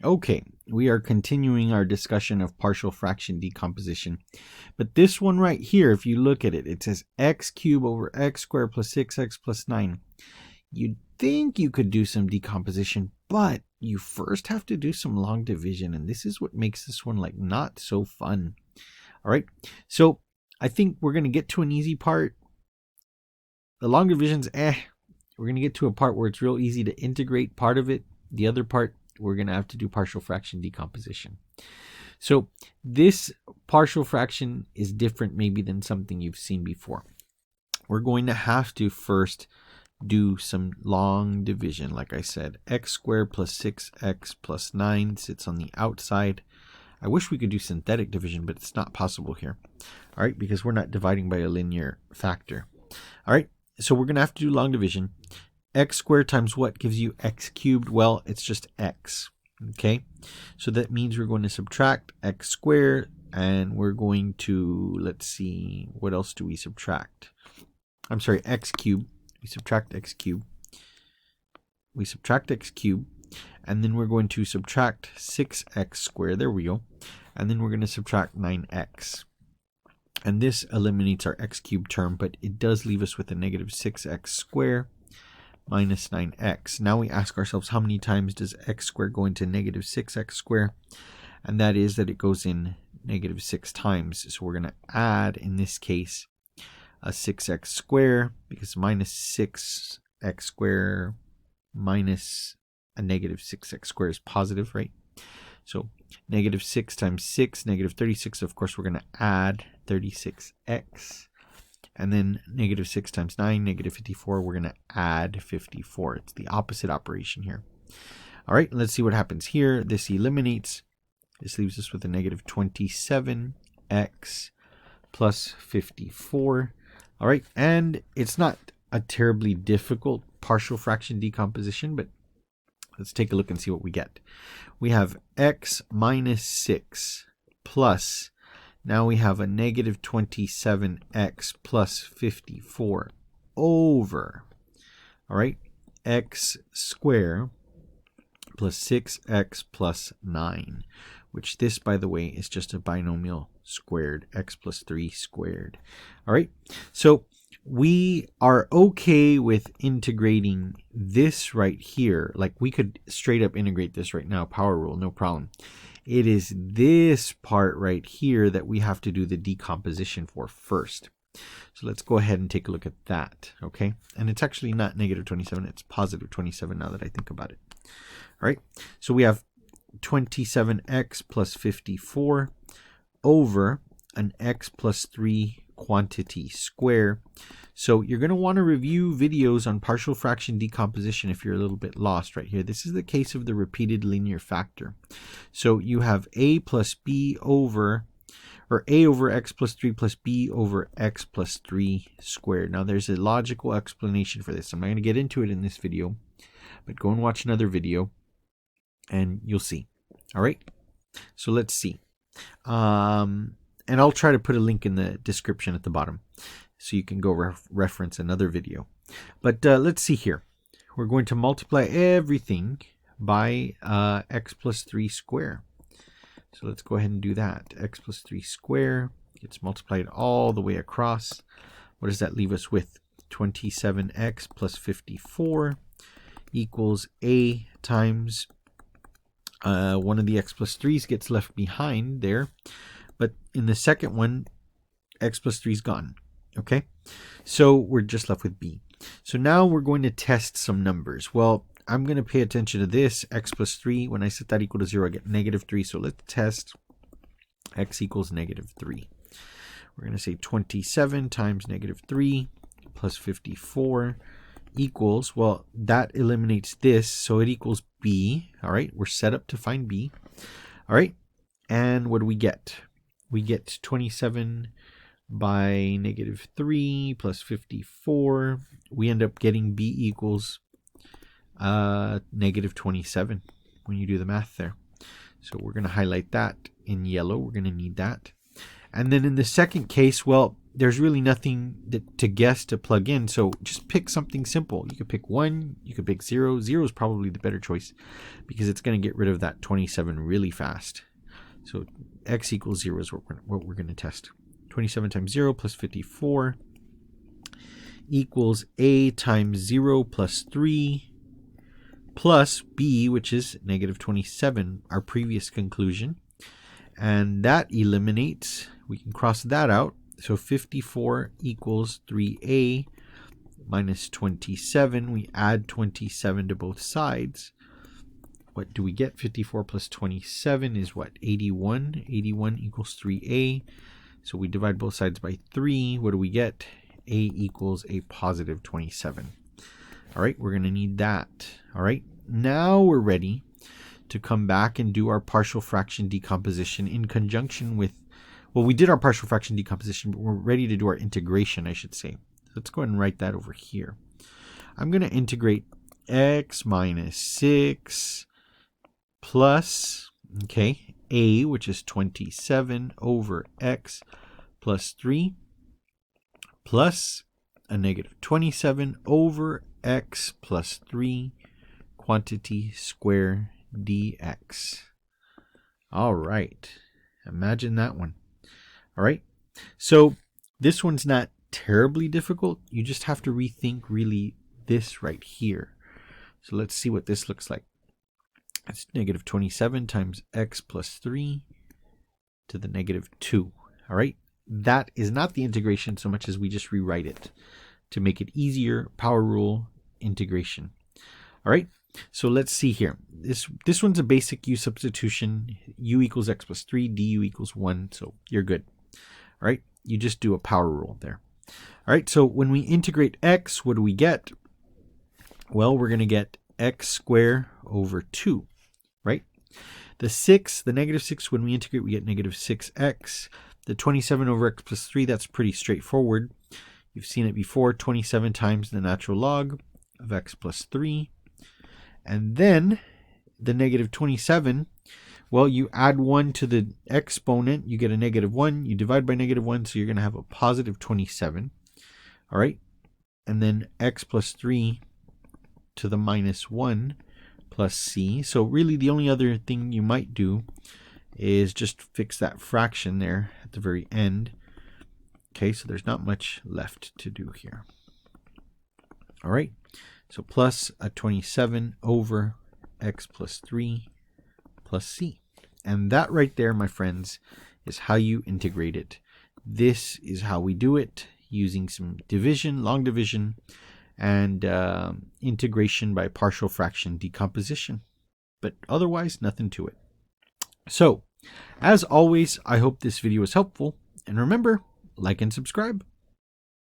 Okay, we are continuing our discussion of partial fraction decomposition. But this one right here, if you look at it, it says x cubed over x squared plus 6x plus 9. You'd think you could do some decomposition, but you first have to do some long division, and this is what makes this one like not so fun. All right, so I think we're going to get to an easy part. The long division's We're going to get to a part where it's real easy to integrate part of it. The other part, we're going to have to do partial fraction decomposition. So this partial fraction is different maybe than something you've seen before. We're going to have to first do some long division. Like I said, x squared plus 6x plus 9 sits on the outside. I wish we could do synthetic division, but it's not possible here. All right, because we're not dividing by a linear factor. All right, so we're going to have to do long division. X squared times what gives you x cubed? Well, it's just x. Okay, so that means we're going to subtract x squared, and we're going to, let's see, what else do we subtract? I'm sorry, x cubed. We subtract x cubed. We subtract x cubed, and then we're going to subtract 6x squared. There we go. And then we're going to subtract 9x. And this eliminates our x cubed term, but it does leave us with a negative 6x squared minus 9x. Now we ask ourselves, how many times does x squared go into negative 6x squared? And that is that it goes in negative 6 times. So we're going to add, in this case, a 6x squared, because minus 6x squared minus a negative 6x squared is positive, right? So negative 6 times 6, negative 36. Of course, we're going to add 36x. And then negative 6 times 9, negative 54. We're going to add 54. It's the opposite operation here. All right, let's see what happens here. This eliminates. This leaves us with a negative 27x plus 54. All right, and it's not a terribly difficult partial fraction decomposition, but let's take a look and see what we get. We have x minus 6 plus, now we have a negative 27x plus 54 over, all right, x squared plus 6x plus 9, which this, by the way, is just a binomial squared, x plus 3 squared. All right, so we are okay with integrating this right here. Like we could straight up integrate this right now, power rule, no problem. It is this part right here that we have to do the decomposition for first. So let's go ahead and take a look at that, okay? And it's actually not negative 27, it's positive 27 now that I think about it. All right, so we have 27x plus 54 over an x plus 3 quantity square. So you're going to want to review videos on partial fraction decomposition if you're a little bit lost right here. This is the case of the repeated linear factor. So you have a plus b over, or a over x plus 3 plus b over x plus 3 squared. Now there's a logical explanation for this. I'm not going to get into it in this video, but go and watch another video and you'll see. All right, so let's see. And I'll try to put a link in the description at the bottom so you can go reference another video. But let's see here. We're going to multiply everything by x plus 3 squared. So let's go ahead and do that. X plus 3 squared gets multiplied all the way across. What does that leave us with? 27x plus 54 equals a times one of the x plus 3's gets left behind there. But in the second one, x plus 3 is gone. Okay, so we're just left with b. So now we're going to test some numbers. Well, I'm going to pay attention to this, x plus 3. When I set that equal to 0, I get negative 3. So let's test x equals negative 3. We're going to say 27 times negative 3 plus 54 equals, well, that eliminates this, so it equals b. All right, we're set up to find b. All right, and what do we get? We get 27 by negative 3 plus 54. We end up getting b equals negative 27 when you do the math there. So we're going to highlight that in yellow. We're going to need that. And then in the second case, well, there's really nothing to guess to plug in. So just pick something simple. You could pick 1, you could pick 0. 0 is probably the better choice because it's going to get rid of that 27 really fast. So x equals 0 is what we're going to test. 27 times 0 plus 54 equals a times 0 plus 3 plus b, which is negative 27, our previous conclusion. And that eliminates, we can cross that out. So 54 equals 3a minus 27. We add 27 to both sides. What do we get? 54 plus 27 is what? 81. 81 equals 3a. So we divide both sides by 3. What do we get? A equals a positive 27. All right, we're going to need that. All right, now we're ready to come back and do our partial fraction decomposition in conjunction with, well, we did our partial fraction decomposition, but we're ready to do our integration, I should say. Let's go ahead and write that over here. I'm going to integrate x minus 6 plus, okay, a, which is 27 over x plus 3 plus a negative 27 over x plus 3 quantity square dx. All right, imagine that one. All right, so this one's not terribly difficult. You just have to rethink really this right here. So let's see what this looks like. It's negative 27 times x plus 3 to the negative 2. All right, that is not the integration so much as we just rewrite it to make it easier. Power rule integration. All right, so let's see here. This one's a basic u substitution. U equals x plus 3, du equals 1, so you're good. All right, you just do a power rule there. All right, so when we integrate x, what do we get? Well, we're going to get x squared over 2, right? The 6, the negative 6, when we integrate, we get negative 6x. The 27 over x plus 3, that's pretty straightforward. You've seen it before, 27 times the natural log of x plus 3. And then the negative 27, well, you add 1 to the exponent, you get a negative 1. You divide by negative 1, so you're going to have a positive 27. All right, and then x plus 3 to the minus 1 plus c. So really the only other thing you might do is just fix that fraction there at the very end. Okay, so there's not much left to do here. All right, so plus a 27 over x plus 3 plus c. And that right there, my friends, is how you integrate it. This is how we do it, using some division, long division, and integration by partial fraction decomposition. But otherwise, nothing to it. So, as always, I hope this video was helpful. And remember, like and subscribe.